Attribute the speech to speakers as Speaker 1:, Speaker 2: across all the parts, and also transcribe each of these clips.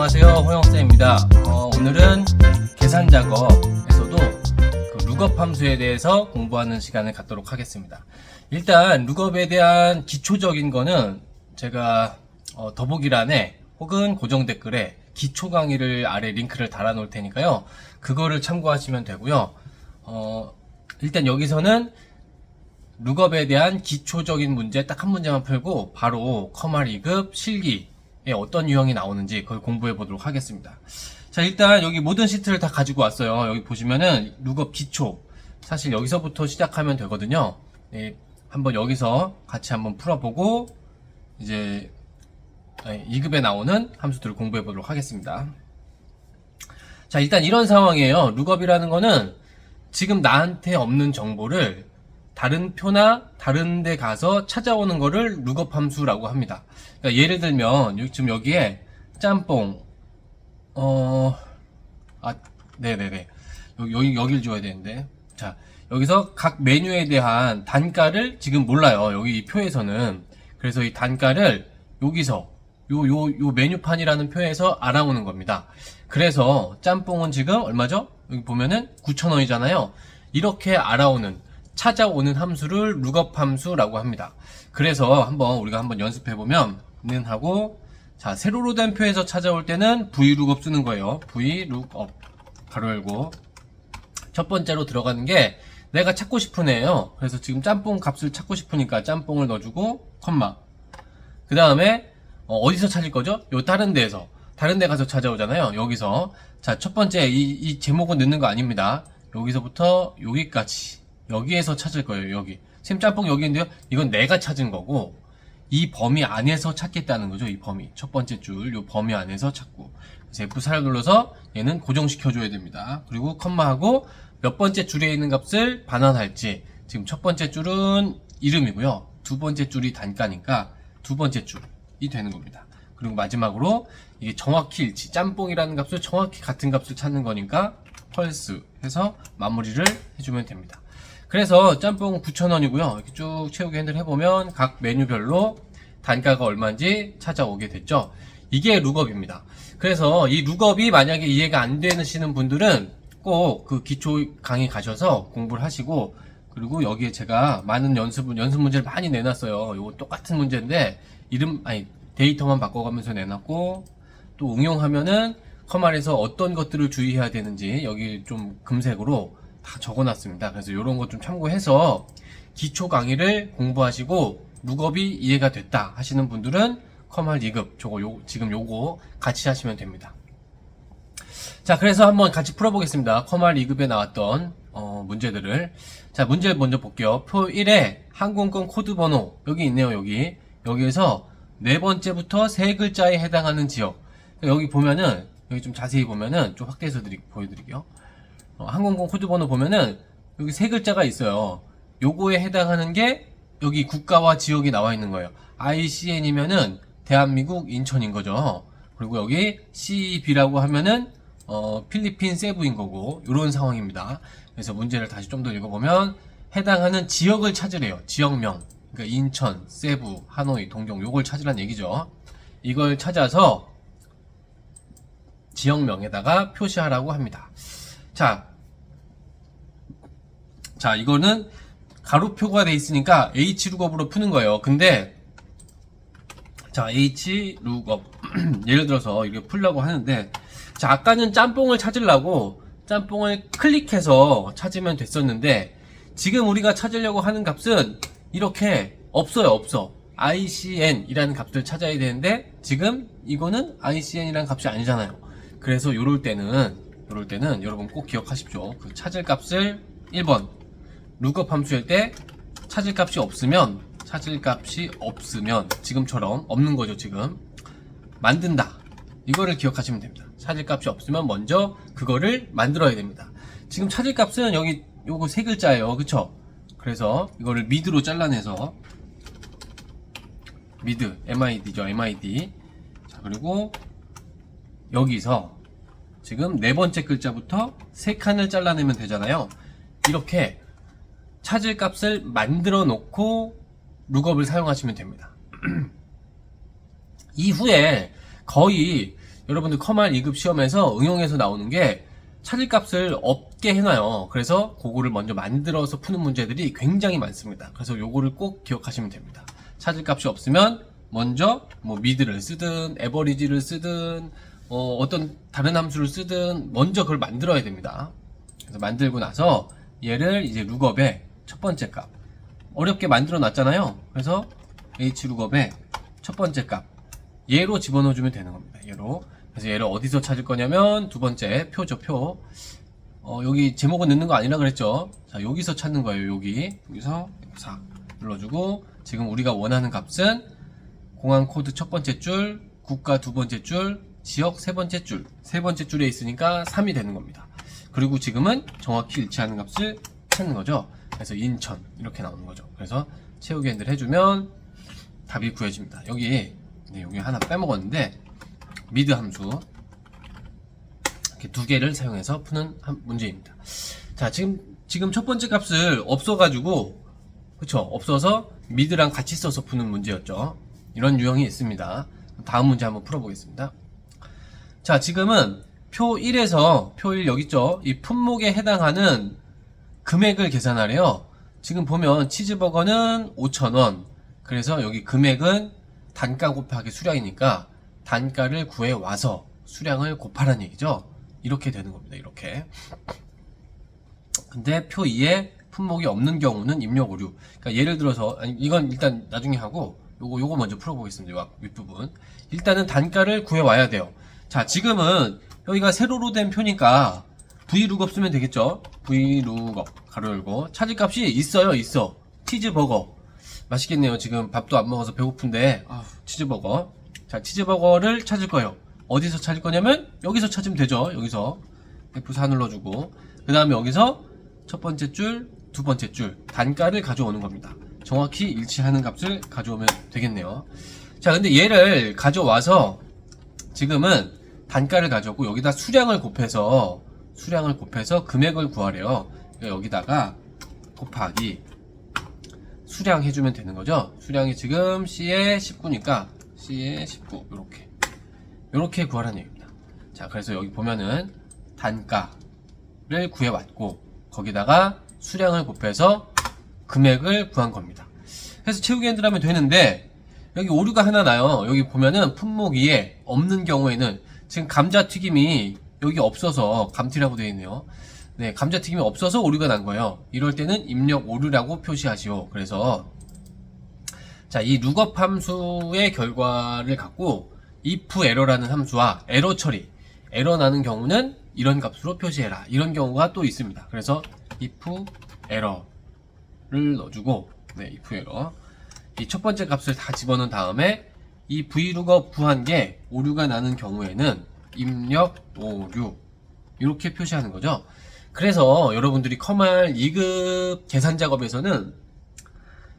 Speaker 1: 안녕하세요, 호영쌤입니다. 오늘은 계산 작업에서도 그 룩업 함수에 대해서 공부하는 시간을 갖도록 하겠습니다. 일단 룩업에 대한 기초적인 거는 제가 더보기란에 혹은 고정 댓글에 기초 강의를 아래 링크를 달아 놓을 테니까요, 그거를 참고하시면 되고요. 일단 여기서는 룩업에 대한 기초적인 문제 딱 한 문제만 풀고 바로 커마 2급 실기에 어떤 유형이 나오는지 그걸 공부해 보도록 하겠습니다. 자, 일단 여기 모든 시트를 다 가지고 왔어요. 여기 보시면은 룩업 기초, 사실 여기서부터 시작하면 되거든요. 네, 한번 여기서 같이 한번 풀어보고 이제 2급에 나오는 함수들을 공부해 보도록 하겠습니다. 자, 일단 이런 상황이에요. 룩업이라는 거는 지금 나한테 없는 정보를 다른 표나 다른 데 가서 찾아오는 거를 룩업 함수라고 합니다. 그러니까 예를 들면 지금 여기에 짬뽕 네네네, 여기를 줘야 되는데, 자, 여기서 각 메뉴에 대한 단가를 지금 몰라요, 여기 이 표에서는. 그래서 이 단가를 여기서 요 메뉴판이라는 표에서 알아오는 겁니다. 그래서 짬뽕은 지금 얼마죠? 여기 보면은 9,000원이잖아요. 이렇게 찾아오는 함수를 룩업 함수라고 합니다. 그래서 우리가 한번 연습해보면, 는 하고, 자, 세로로 된 표에서 찾아올 때는 vlookup 쓰는 거예요. vlookup 가로 열고, 첫 번째로 들어가는 게 내가 찾고 싶은 애예요. 그래서 지금 짬뽕 값을 찾고 싶으니까 짬뽕을 넣어주고 컴마, 그 다음에 어디서 찾을 거죠? 요 다른 데 가서 찾아오잖아요. 여기서, 자, 첫 번째 이 제목은 넣는 거 아닙니다. 여기서부터 여기까지, 여기에서 찾을 거예요. 여기 쌤 짬뽕 여기 있는데요, 이건 내가 찾은 거고 이 범위 안에서 찾겠다는 거죠. 이 범위, 첫 번째 줄 요 범위 안에서 찾고, 그래서 F4를 눌러서 얘는 고정시켜 줘야 됩니다. 그리고 컴마하고 몇 번째 줄에 있는 값을 반환할지, 지금 첫 번째 줄은 이름이고요, 두 번째 줄이 단가니까 두 번째 줄이 되는 겁니다. 그리고 마지막으로 이게 정확히 일치, 짬뽕이라는 값을 정확히 같은 값을 찾는 거니까 펄스 해서 마무리를 해주면 됩니다. 그래서 짬뽕 9,000원이고요. 이렇게 쭉 채우기 핸들 해보면 각 메뉴별로 단가가 얼마인지 찾아오게 됐죠. 이게 룩업입니다. 그래서 이 룩업이 만약에 이해가 안 되시는 분들은 꼭 그 기초 강의 가셔서 공부를 하시고, 그리고 여기에 제가 많은 연습 문제를 많이 내놨어요. 요거 똑같은 문제인데 데이터만 바꿔가면서 내놨고, 또 응용하면은 커말에서 어떤 것들을 주의해야 되는지 여기 좀 금색으로 다 적어놨습니다. 그래서 이런 것 좀 참고해서 기초 강의를 공부하시고 룩업이 이해가 됐다 하시는 분들은 커말 2급 지금 요거 같이 하시면 됩니다. 자, 그래서 한번 같이 풀어보겠습니다. 커말 2급에 나왔던 문제들을. 자, 문제 먼저 볼게요. 표 1에 항공권 코드 번호 여기 있네요. 여기에서 네 번째부터 세 글자에 해당하는 지역, 여기 보면은, 여기 좀 자세히 보면은 좀 확대해서 보여드릴게요. 항공권 코드 번호 보면은 여기 세 글자가 있어요. 요거에 해당하는 게 여기 국가와 지역이 나와 있는 거예요. ICN이면은 대한민국 인천인 거죠. 그리고 여기 CB라고 하면은 필리핀 세부인 거고, 요런 상황입니다. 그래서 문제를 다시 좀 더 읽어보면 해당하는 지역을 찾으래요. 지역명, 그러니까 인천, 세부, 하노이, 동경, 요걸 찾으란 얘기죠. 이걸 찾아서 지역명에다가 표시하라고 합니다. 자, 이거는 가로표가 돼 있으니까 H룩업으로 푸는 거예요. 근데 자, H룩업 예를 들어서 이렇게 풀려고 하는데, 자, 아까는 짬뽕을 찾으려고 짬뽕을 클릭해서 찾으면 됐었는데, 지금 우리가 찾으려고 하는 값은 이렇게 없어. ICN 이라는 값을 찾아야 되는데 지금 이거는 ICN 이라는 값이 아니잖아요. 그래서 요럴 때는 여러분 꼭 기억하십시오. 그 찾을 값을 1번 룩업 함수일 때 찾을 값이 없으면 지금처럼 없는 거죠. 지금 만든다, 이거를 기억하시면 됩니다. 찾을 값이 없으면 먼저 그거를 만들어야 됩니다. 지금 찾을 값은 여기 요거 세 글자예요. 그쵸? 그래서 이거를 mid로 잘라내서 mid, MID죠. MID. 자, 그리고 여기서 지금 네 번째 글자부터 세 칸을 잘라내면 되잖아요. 이렇게 찾을 값을 만들어 놓고 룩업을 사용하시면 됩니다. 이후에 거의 여러분들 커말 2급 시험에서 응용해서 나오는 게 찾을 값을 없게 해놔요. 그래서 그거를 먼저 만들어서 푸는 문제들이 굉장히 많습니다. 그래서 요거를 꼭 기억하시면 됩니다. 찾을 값이 없으면 먼저 뭐 미드를 쓰든 에버리지를 쓰든 어떤 다른 함수를 쓰든 먼저 그걸 만들어야 됩니다. 그래서 만들고 나서 얘를 이제 룩업의 첫 번째 값 어렵게 만들어 놨잖아요. 그래서 h룩업의 첫 번째 값 얘로 집어넣어 주면 되는 겁니다. 얘로. 그래서 얘를 어디서 찾을 거냐면 두 번째 표죠. 표. 여기 제목은 넣는 거 아니라 그랬죠. 자, 여기서 찾는 거예요. 여기서 4 눌러주고 지금 우리가 원하는 값은 공항 코드 첫 번째 줄, 국가 두 번째 줄, 지역 세 번째 줄. 세 번째 줄에 있으니까 3이 되는 겁니다. 그리고 지금은 정확히 일치하는 값을 찾는 거죠. 그래서 인천 이렇게 나오는 거죠. 그래서 채우기 핸들 해주면 답이 구해집니다. 여기 하나 빼먹었는데 미드 함수 이렇게 두 개를 사용해서 푸는 문제입니다. 자, 지금 첫 번째 값을 없어가지고 그쵸? 없어서 미드랑 같이 써서 푸는 문제였죠. 이런 유형이 있습니다. 다음 문제 한번 풀어보겠습니다. 자, 지금은 표 1에서 표 1 여기 있죠? 이 품목에 해당하는 금액을 계산하래요. 지금 보면 치즈버거는 5,000원. 그래서 여기 금액은 단가 곱하기 수량이니까 단가를 구해 와서 수량을 곱하라는 얘기죠. 이렇게 되는 겁니다. 이렇게. 근데 표 2에 품목이 없는 경우는 입력 오류. 그러니까 예를 들어서 이건 일단 나중에 하고 요거 먼저 풀어보겠습니다. 요 윗부분. 일단은 단가를 구해 와야 돼요. 자, 지금은 여기가 세로로 된 표니까 vlookup 쓰면 되겠죠. vlookup 가로 열고 찾을 값이 있어. 치즈버거 맛있겠네요. 지금 밥도 안 먹어서 배고픈데 치즈버거. 자, 치즈버거를 찾을 거예요. 어디서 찾을 거냐면 여기서 찾으면 되죠. 여기서 F4 눌러주고 그 다음에 여기서 첫 번째 줄, 두 번째 줄 단가를 가져오는 겁니다. 정확히 일치하는 값을 가져오면 되겠네요. 자, 근데 얘를 가져와서 지금은 단가를 가져오고 여기다 수량을 곱해서 금액을 구하래요. 여기다가 곱하기 수량 해주면 되는 거죠. 수량이 지금 C에 19니까 C에 19 요렇게 구하라는 얘기입니다. 자, 그래서 여기 보면은 단가를 구해왔고 거기다가 수량을 곱해서 금액을 구한 겁니다. 그래서 채우기 핸들 하면 되는데 여기 오류가 하나 나요. 여기 보면은 품목 2에 없는 경우에는 지금 감자튀김이 여기 없어서 감튀라고 되어 있네요. 네, 감자튀김이 없어서 오류가 난 거예요. 이럴 때는 입력 오류라고 표시하시오. 그래서 자, 이 룩업 함수의 결과를 갖고 if 에러라는 함수와 에러 처리, 에러 나는 경우는 이런 값으로 표시해라. 이런 경우가 또 있습니다. 그래서 if 에러를 넣어주고 if 에러 이 첫 번째 값을 다 집어넣은 다음에 이 vlookup 구한 게 오류가 나는 경우에는 입력 오류 이렇게 표시하는 거죠. 그래서 여러분들이 커말 2급 계산 작업에서는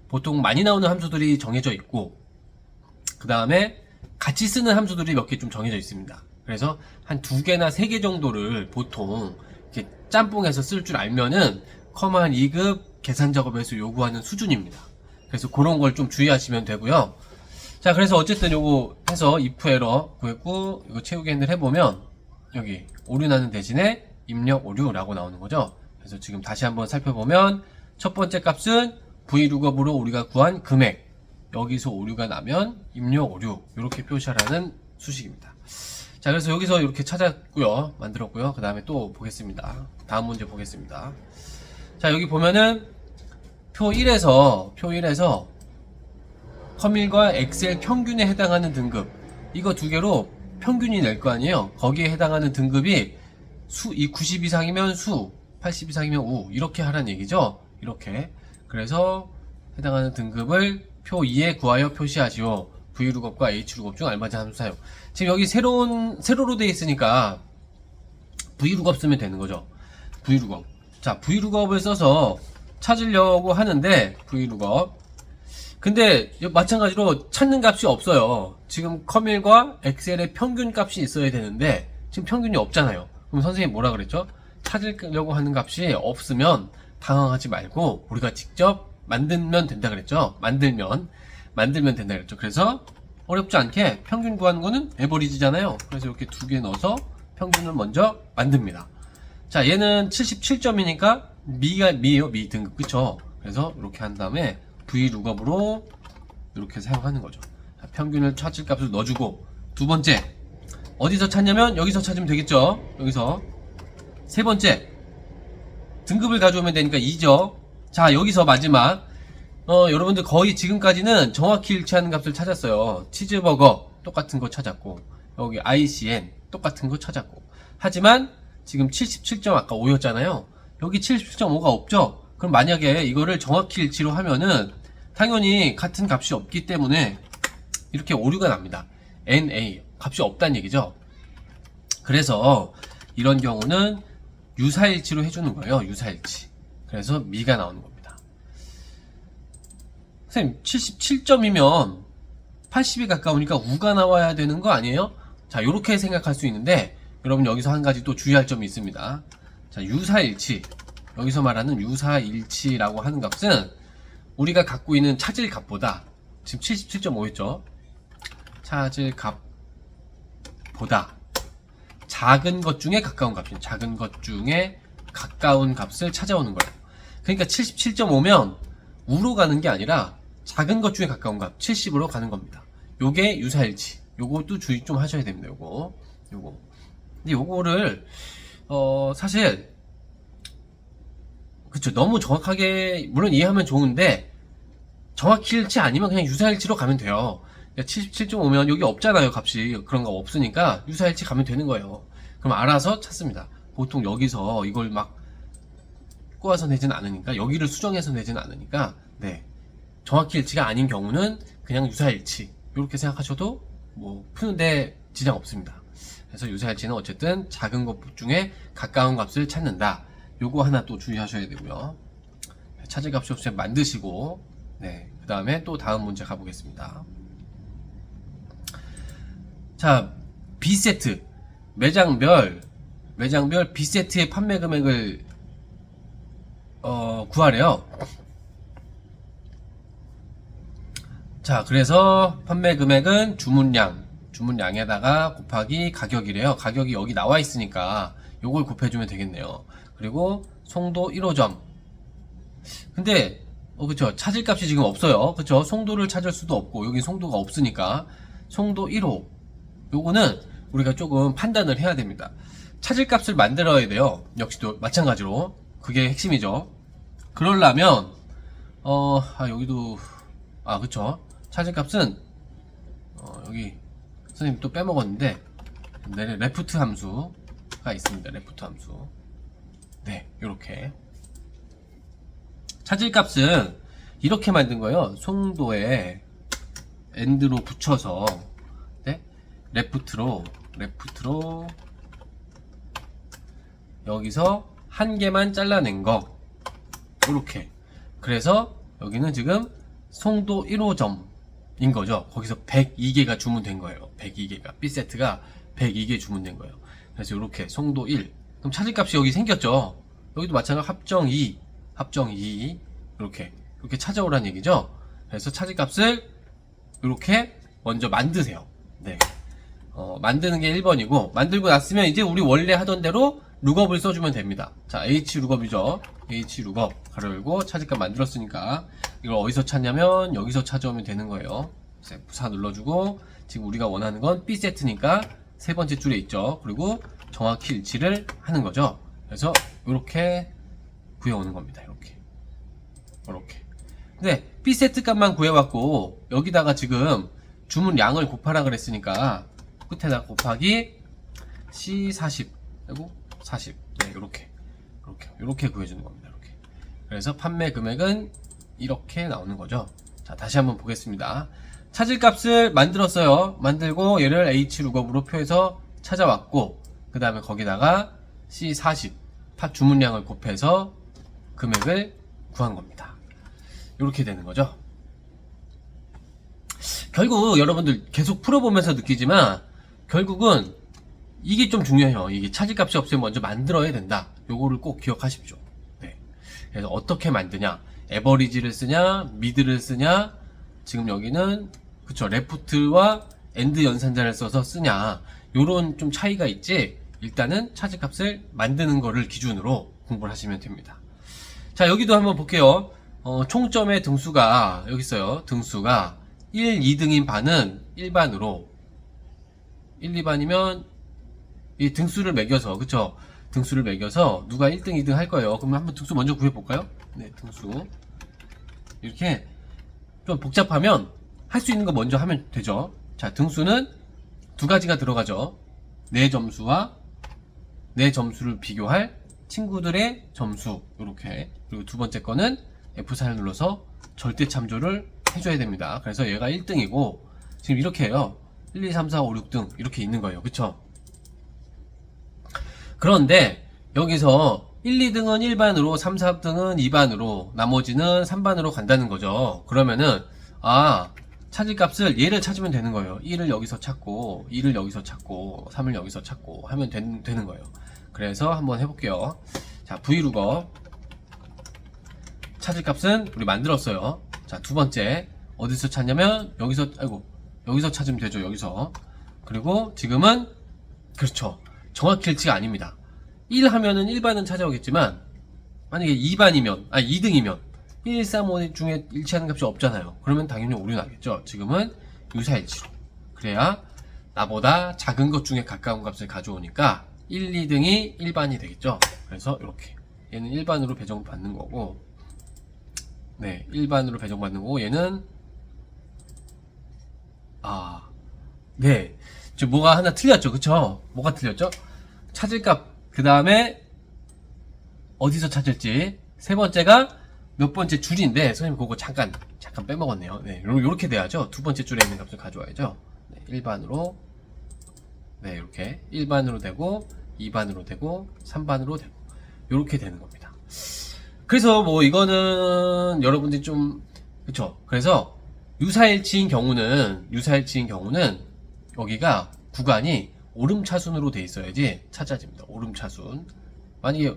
Speaker 1: 보통 많이 나오는 함수들이 정해져 있고 그 다음에 같이 쓰는 함수들이 몇 개 좀 정해져 있습니다. 그래서 한 2개나 3개 정도를 보통 이렇게 짬뽕해서 쓸 줄 알면은 커말 2급 계산 작업에서 요구하는 수준입니다. 그래서 그런 걸 좀 주의하시면 되고요. 자, 그래서 어쨌든 요거 해서 if 에러 구했고 이거 채우기 핸들 해보면 여기 오류 나는 대신에 입력 오류라고 나오는 거죠. 그래서 지금 다시 한번 살펴보면 첫 번째 값은 vlookup으로 우리가 구한 금액, 여기서 오류가 나면 입력 오류 이렇게 표시하라는 수식입니다. 자, 그래서 여기서 이렇게 찾았고요, 만들었고요. 그 다음에 또 보겠습니다. 다음 문제 보겠습니다. 자, 여기 보면은 표 1에서 커밀과 엑셀 평균에 해당하는 등급, 이거 두 개로 평균이 낼 거 아니에요. 거기에 해당하는 등급이 이 90 이상이면 수, 80 이상이면 우 이렇게 하라는 얘기죠. 이렇게. 그래서 해당하는 등급을 표 2에 구하여 표시하시오. vlookup과 hLookup 중 알맞은 함수 사용. 지금 여기 세로로 되어 있으니까 vlookup 쓰면 되는 거죠. vlookup. 자, vlookup을 써서 찾으려고 하는데 vlookup. 근데 마찬가지로 찾는 값이 없어요. 지금 커밀과 엑셀의 평균 값이 있어야 되는데 지금 평균이 없잖아요. 그럼 선생님이 뭐라 그랬죠? 찾으려고 하는 값이 없으면 당황하지 말고 우리가 직접 만들면 된다 그랬죠. 만들면 된다 그랬죠. 그래서 어렵지 않게 평균 구하는 거는 에버리지잖아요. 그래서 이렇게 두 개 넣어서 평균을 먼저 만듭니다. 자, 얘는 77점이니까 미예요. 미 등급. 그쵸? 그래서 이렇게 한 다음에 vlookup으로 이렇게 사용하는 거죠. 자, 평균을 찾을 값을 넣어주고, 두 번째 어디서 찾냐면 여기서 찾으면 되겠죠. 여기서 세 번째 등급을 가져오면 되니까 2죠. 자, 여기서 마지막 여러분들 거의 지금까지는 정확히 일치하는 값을 찾았어요. 치즈버거 똑같은 거 찾았고, 여기 ICN 똑같은 거 찾았고, 하지만 지금 77점 아까 5였잖아요. 여기 77.5가 없죠. 그럼 만약에 이거를 정확히 일치로 하면은 당연히 같은 값이 없기 때문에 이렇게 오류가 납니다. NA 값이 없다는 얘기죠. 그래서 이런 경우는 유사일치로 해주는 거예요. 유사일치. 그래서 미가 나오는 겁니다. 선생님 77점이면 80이 가까우니까 우가 나와야 되는 거 아니에요? 자, 요렇게 생각할 수 있는데 여러분 여기서 한 가지 또 주의할 점이 있습니다. 자, 유사일치, 여기서 말하는 유사일치라고 하는 값은 우리가 갖고 있는 찾을 값보다, 지금 77.5였죠. 찾을 값보다 작은 것 중에 가까운 값이에요. 작은 것 중에 가까운 값을 찾아오는 거예요. 그러니까 77.5면 우로 가는 게 아니라 작은 것 중에 가까운 값 70으로 가는 겁니다. 요게 유사일치. 요것도 주의 좀 하셔야 됩니다. 요거. 근데 요거를 사실 그쵸, 너무 정확하게 물론 이해하면 좋은데 정확히 일치 아니면 그냥 유사일치로 가면 돼요. 77.5면 여기 없잖아요. 값이 그런 거 없으니까 유사일치 가면 되는 거예요. 그럼 알아서 찾습니다. 보통 여기서 이걸 막 꼬아서 내지는 않으니까, 여기를 수정해서 내지는 않으니까, 네, 정확히 일치가 아닌 경우는 그냥 유사일치 이렇게 생각하셔도 뭐 푸는데 지장 없습니다. 그래서 유사일치는 어쨌든 작은 것 중에 가까운 값을 찾는다. 요거 하나 또 주의하셔야 되고요. 찾을 값이 없으면 만드시고, 네, 그 다음에 또 다음 문제 가보겠습니다. 자, B세트 매장별 B세트의 판매 금액을 구하래요. 자, 그래서 판매 금액은 주문량에다가 곱하기 가격이래요. 가격이 여기 나와 있으니까 요걸 곱해주면 되겠네요. 그리고 송도 1호점. 근데 그쵸, 찾을 값이 지금 없어요. 그쵸, 송도를 찾을 수도 없고 여기 송도가 없으니까 송도 1호, 요거는 우리가 조금 판단을 해야 됩니다. 찾을 값을 만들어야 돼요. 역시도 마찬가지로 그게 핵심이죠. 그러려면 여기도 그쵸, 찾을 값은 여기 선생님 또 빼먹었는데 레프트 함수가 있습니다. 레프트 함수. 네, 요렇게 찾을 값은 이렇게 만든 거예요. 송도에 엔드로 붙여서, 네, 레프트로 여기서 한 개만 잘라낸 거, 요렇게. 그래서 여기는 지금 송도 1호점인 거죠. 거기서 102개가 주문된 거예요. 102개가 B세트가 102개 주문된 거예요. 그래서 이렇게 송도 1, 그럼 찾을 값이 여기 생겼죠. 여기도 마찬가지로 합정 2 이렇게 찾아오라는 얘기죠. 그래서 찾을 값을 이렇게 먼저 만드세요. 네, 만드는 게 1번이고, 만들고 났으면 이제 우리 원래 하던 대로 룩업을 써주면 됩니다. 자, h룩업이죠. h룩업 가로 열고 찾을값 만들었으니까 이걸 어디서 찾냐면 여기서 찾아오면 되는 거예요. F4 눌러주고, 지금 우리가 원하는 건 B세트니까 세 번째 줄에 있죠. 그리고 정확히 일치를 하는 거죠. 그래서 이렇게 구해오는 겁니다. 이렇게. 근데 B세트 값만 구해왔고 여기다가 지금 주문량을 곱하라 그랬으니까 끝에다 곱하기 C40 그리고 40, 네, 이렇게 구해주는 겁니다. 이렇게. 그래서 판매 금액은 이렇게 나오는 거죠. 자, 다시 한번 보겠습니다. 찾을 값을 만들었어요. 만들고 얘를 h룩업으로 표해서 찾아왔고, 그 다음에 거기다가 C40 주문량을 곱해서 금액을 구한 겁니다. 이렇게 되는 거죠. 결국 여러분들 계속 풀어보면서 느끼지만 결국은 이게 좀 중요해요. 이게 찾을 값이 없으면 먼저 만들어야 된다. 요거를 꼭 기억하십시오. 네. 그래서 어떻게 만드냐, 에버리지를 쓰냐, 미드를 쓰냐. 지금 여기는 그쵸, 레프트와 엔드 연산자를 써서 쓰냐, 요런 좀 차이가 있지. 일단은 차질값을 만드는 거를 기준으로 공부를 하시면 됩니다. 자, 여기도 한번 볼게요. 총점의 등수가 여기 있어요. 등수가 1, 2등인 반은 일반으로, 1, 2반이면 이 등수를 매겨서, 그쵸, 등수를 매겨서 누가 1등, 2등 할 거예요. 그러면 한번 등수 먼저 구해볼까요? 네, 등수. 이렇게 좀 복잡하면 할 수 있는 거 먼저 하면 되죠. 자, 등수는 두 가지가 들어가죠. 내 점수와 내 점수를 비교할 친구들의 점수, 요렇게. 그리고 두 번째 거는 F4를 눌러서 절대 참조를 해줘야 됩니다. 그래서 얘가 1등이고 지금 이렇게 해요. 1, 2, 3, 4, 5, 6등 이렇게 있는 거예요. 그쵸? 그런데 여기서 1, 2등은 1반으로, 3, 4등은 2반으로, 나머지는 3반으로 간다는 거죠. 그러면은 차질값을 얘를 찾으면 되는 거예요. 1을 여기서 찾고, 2를 여기서 찾고, 3을 여기서 찾고 하면 되는 거예요. 그래서 한번 해볼게요. 자, 브이루거 차질값은 우리 만들었어요. 자, 두 번째 어디서 찾냐면 여기서 찾으면 되죠. 여기서. 그리고 지금은 그렇죠, 정확히 일치가 아닙니다. 1 하면은 1반은 찾아오겠지만 만약에 2반이면 2등이면 1, 3, 5 중에 일치하는 값이 없잖아요. 그러면 당연히 오류 나겠죠. 지금은 유사일치로, 그래야 나보다 작은 것 중에 가까운 값을 가져오니까 1, 2등이 1반이 되겠죠. 그래서 이렇게 얘는 1반으로 배정받는 거고, 네, 1반으로 배정받는 거고, 얘는 네, 지금 뭐가 하나 틀렸죠. 그쵸? 뭐가 틀렸죠? 찾을값, 그 다음에 어디서 찾을지. 세 번째가 몇 번째 줄인데 선생님 그거 잠깐 빼먹었네요. 네, 요렇게 돼야죠. 두 번째 줄에 있는 값을 가져와야죠. 네, 1반으로, 네, 이렇게 1반으로 되고 2반으로 되고 3반으로 되고 요렇게 되는 겁니다. 그래서 뭐 이거는 여러분들이 좀, 그쵸, 그래서 유사일치인 경우는 여기가 구간이 오름차순으로 돼 있어야지 찾아집니다. 오름차순. 만약에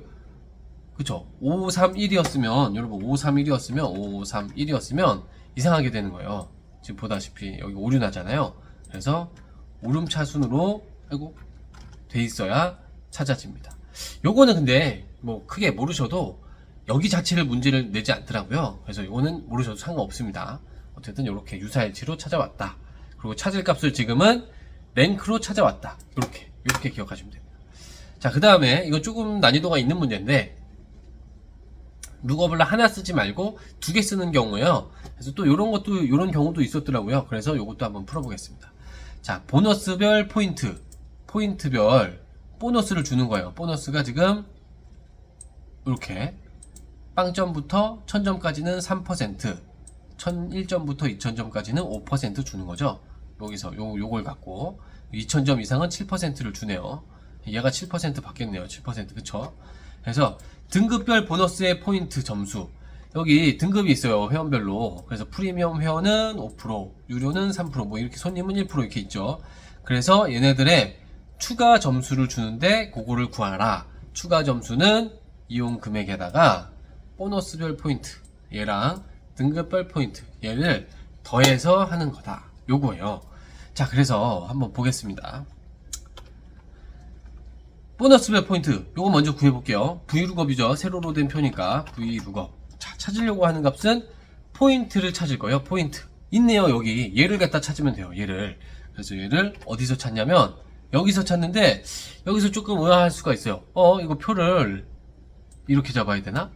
Speaker 1: 그쵸, 5, 3, 1이었으면, 여러분 5, 3, 1이었으면 5, 3, 1이었으면 이상하게 되는 거예요. 지금 보다시피 여기 오류 나잖아요. 그래서 오름차순으로 돼 있어야 찾아집니다. 요거는 근데 뭐 크게 모르셔도 여기 자체를 문제를 내지 않더라고요. 그래서 이거는 모르셔도 상관없습니다. 어쨌든 이렇게 유사일치로 찾아왔다. 그리고 찾을 값을 지금은 랭크로 찾아왔다. 이렇게 기억하시면 됩니다. 자, 그 다음에 이거 조금 난이도가 있는 문제인데, 룩업을 하나 쓰지 말고 두 개 쓰는 경우요. 그래서 또 요런 경우도 있었더라고요. 그래서 요것도 한번 풀어보겠습니다. 자, 보너스별 포인트별 보너스를 주는 거예요. 보너스가 지금 이렇게 빵점부터 1000점까지는 3%, 1001점부터 2000점까지는 5% 주는 거죠. 여기서 요걸 갖고 2000점 이상은 7%를 주네요. 얘가 7% 받겠네요. 7%, 그쵸? 그래서 등급별 보너스의 포인트 점수, 여기 등급이 있어요. 회원별로. 그래서 프리미엄 회원은 5%, 유료는 3%, 뭐 이렇게 손님은 1% 이렇게 있죠. 그래서 얘네들의 추가 점수를 주는데 그거를 구하라. 추가 점수는 이용 금액에다가 보너스별 포인트, 얘랑 등급별 포인트, 얘를 더해서 하는 거다. 요거예요. 자, 그래서 한번 보겠습니다. 보너스별 포인트, 요거 먼저 구해볼게요. V룩업이죠. 세로로 된 표니까 V룩업. 자, 찾으려고 하는 값은 포인트를 찾을 거예요. 포인트 있네요. 여기 얘를 갖다 찾으면 돼요. 얘를. 그래서 얘를 어디서 찾냐면 여기서 찾는데, 여기서 조금 의아할 수가 있어요. 이거 표를 이렇게 잡아야 되나?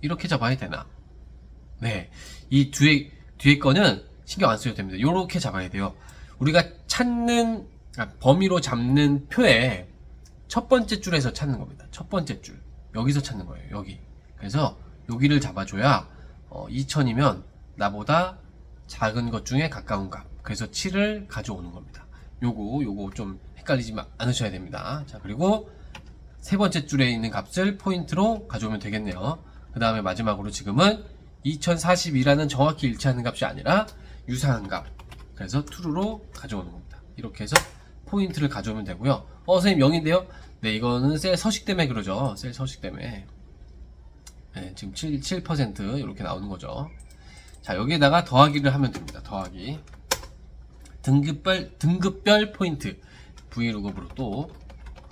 Speaker 1: 이렇게 잡아야 되나? 네, 이 뒤에 거는 신경 안 써도 됩니다. 요렇게 잡아야 돼요. 우리가 찾는 범위로 잡는 표에 첫 번째 줄에서 찾는 겁니다. 첫 번째 줄, 여기서 찾는 거예요. 여기. 그래서 여기를 잡아줘야 2000이면 나보다 작은 것 중에 가까운 값, 그래서 7을 가져오는 겁니다. 요거 좀 헷갈리지 않으셔야 됩니다. 자, 그리고 세 번째 줄에 있는 값을 포인트로 가져오면 되겠네요. 그 다음에 마지막으로 지금은 2042라는 정확히 일치하는 값이 아니라 유사한 값, 그래서 true로 가져오는 겁니다. 이렇게 해서 포인트를 가져오면 되고요. 선생님 0인데요? 네, 이거는 셀 서식 때문에 그러죠. 셀 서식 때문에. 네, 지금 7% 이렇게 나오는 거죠. 자, 여기에다가 더하기를 하면 됩니다. 더하기. 등급별 포인트 V룩업으로 또,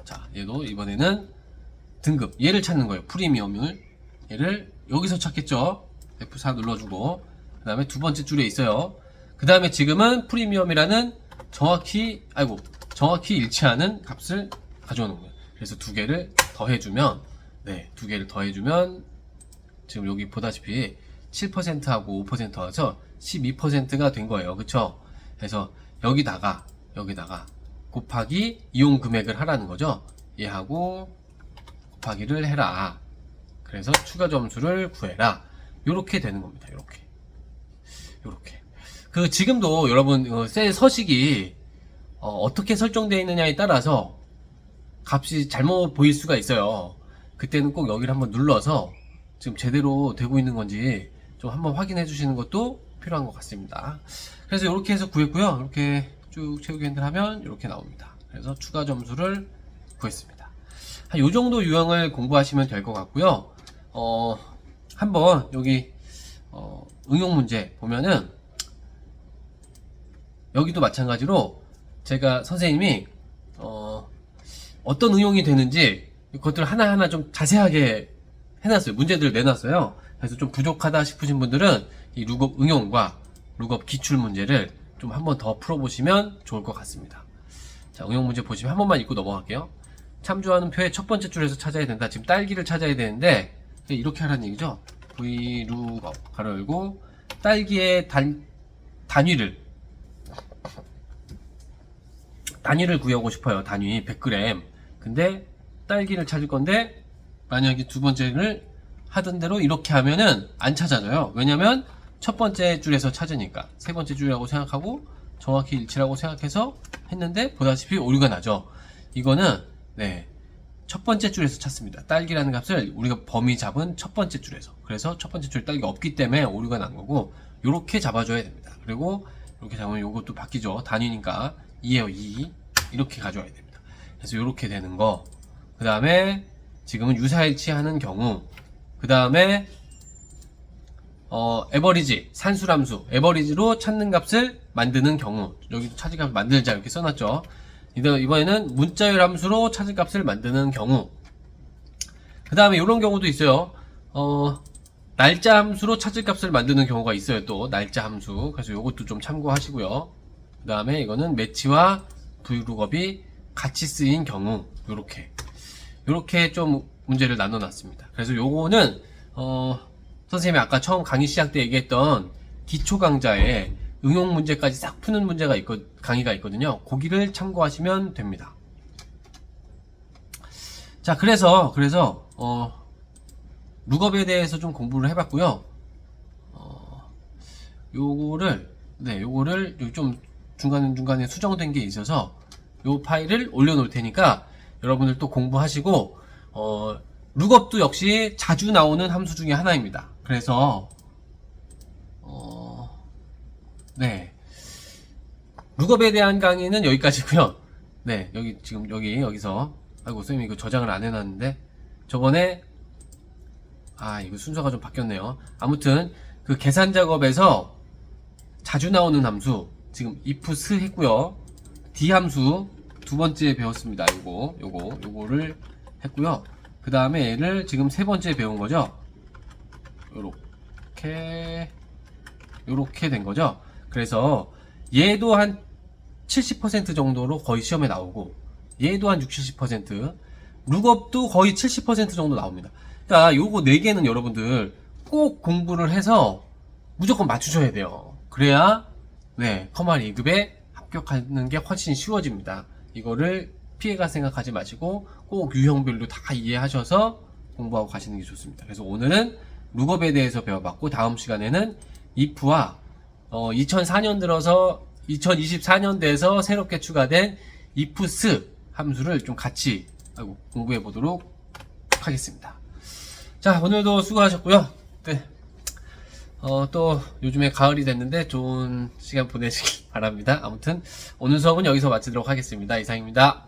Speaker 1: 자, 얘도 이번에는 등급, 얘를 찾는 거예요. 프리미엄을. 얘를 여기서 찾겠죠. F4 눌러주고, 그 다음에 두 번째 줄에 있어요. 그 다음에 지금은 프리미엄이라는 정확히 일치하는 값을 가져오는 거예요. 그래서 두 개를 더해주면, 네, 두 개를 더해주면, 지금 여기 보다시피 7%하고 5% 와서 12%가 된 거예요. 그쵸? 그래서 여기다가 곱하기 이용 금액을 하라는 거죠. 얘하고 곱하기를 해라. 그래서 추가 점수를 구해라. 요렇게 되는 겁니다. 요렇게. 그 지금도 여러분 셀 서식이 어떻게 설정되어 있느냐에 따라서 값이 잘못 보일 수가 있어요. 그때는 꼭 여기를 한번 눌러서 지금 제대로 되고 있는 건지 좀 한번 확인해 주시는 것도 필요한 것 같습니다. 그래서 이렇게 해서 구했고요. 이렇게 쭉 채우기 핸들 하면 이렇게 나옵니다. 그래서 추가 점수를 구했습니다. 한 요 정도 유형을 공부하시면 될 것 같고요. 한번 여기 응용 문제 보면은 여기도 마찬가지로 제가 선생님이 어떤 응용이 되는지 그것들 하나하나 좀 자세하게 해놨어요. 문제들을 내놨어요. 그래서 좀 부족하다 싶으신 분들은 이 룩업 응용과 룩업 기출 문제를 좀 한번 더 풀어보시면 좋을 것 같습니다. 자, 응용 문제 보시면 한 번만 읽고 넘어갈게요. 참조하는 표의 첫 번째 줄에서 찾아야 된다. 지금 딸기를 찾아야 되는데 이렇게 하라는 얘기죠. v 룩업 가로 열고 딸기의 단위를 구하고 싶어요. 단위 100g. 근데 딸기를 찾을 건데 만약에 두 번째를 하던 대로 이렇게 하면은 안 찾아져요. 왜냐면 첫 번째 줄에서 찾으니까. 세 번째 줄이라고 생각하고 정확히 일치라고 생각해서 했는데 보다시피 오류가 나죠. 이거는 네, 첫 번째 줄에서 찾습니다. 딸기라는 값을 우리가 범위 잡은 첫 번째 줄에서. 그래서 첫 번째 줄에 딸기가 없기 때문에 오류가 난 거고 요렇게 잡아줘야 됩니다. 그리고 이렇게 잡으면 요것도 바뀌죠. 단위니까 2예요. 2 이렇게 가져와야 됩니다. 그래서 요렇게 되는 거. 그 다음에 지금은 유사일치하는 경우, 그 다음에 에버리지, 산술함수, 에버리지로 찾는 값을 만드는 경우, 여기도 찾을 값을 만들자 이렇게 써놨죠. 이번에는 문자열 함수로 찾을 값을 만드는 경우, 그 다음에 이런 경우도 있어요. 날짜 함수로 찾을 값을 만드는 경우가 있어요. 또 날짜 함수. 그래서 이것도 좀 참고하시고요. 그 다음에 이거는 매치와 V룩업이 같이 쓰인 경우, 요렇게 좀 문제를 나눠놨습니다. 그래서 요거는 선생님이 아까 처음 강의 시작 때 얘기했던 기초 강좌에 응용 문제까지 싹 푸는 강의가 있거든요. 거기를 참고하시면 됩니다. 자, 그래서 룩업에 대해서 좀 공부를 해봤고요. 요거를 좀 중간에 수정된 게 있어서 요 파일을 올려놓을 테니까 여러분들 또 공부하시고, 룩업도 역시 자주 나오는 함수 중에 하나입니다. 그래서 네, 룩업에 대한 강의는 여기까지고요. 네, 여기서 아이고 선생님 이거 저장을 안 해놨는데 저번에 이거 순서가 좀 바뀌었네요. 아무튼 그 계산 작업에서 자주 나오는 함수 지금 if 했고요. d 함수 두 번째 배웠습니다. 요거를 했고요. 그 다음에 얘를 지금 세 번째 배운 거죠. 요렇게 된 거죠. 그래서 얘도 한 70% 정도로 거의 시험에 나오고, 얘도 한 60, 70%, 룩업도 거의 70% 정도 나옵니다. 그러니까 요거 4개는 여러분들 꼭 공부를 해서 무조건 맞추셔야 돼요. 그래야 커말 2급에 합격하는 게 훨씬 쉬워집니다. 이거를 피해가 생각하지 마시고 꼭 유형별로 다 이해하셔서 공부하고 가시는 게 좋습니다. 그래서 오늘은 룩업에 대해서 배워봤고, 다음 시간에는 if와 2004년 들어서 2024년 돼서 새롭게 추가된 ifs 함수를 좀 같이 공부해 보도록 하겠습니다. 자, 오늘도 수고하셨고요. 네. 또 요즘에 가을이 됐는데 좋은 시간 보내시길 바랍니다. 아무튼 오늘 수업은 여기서 마치도록 하겠습니다. 이상입니다.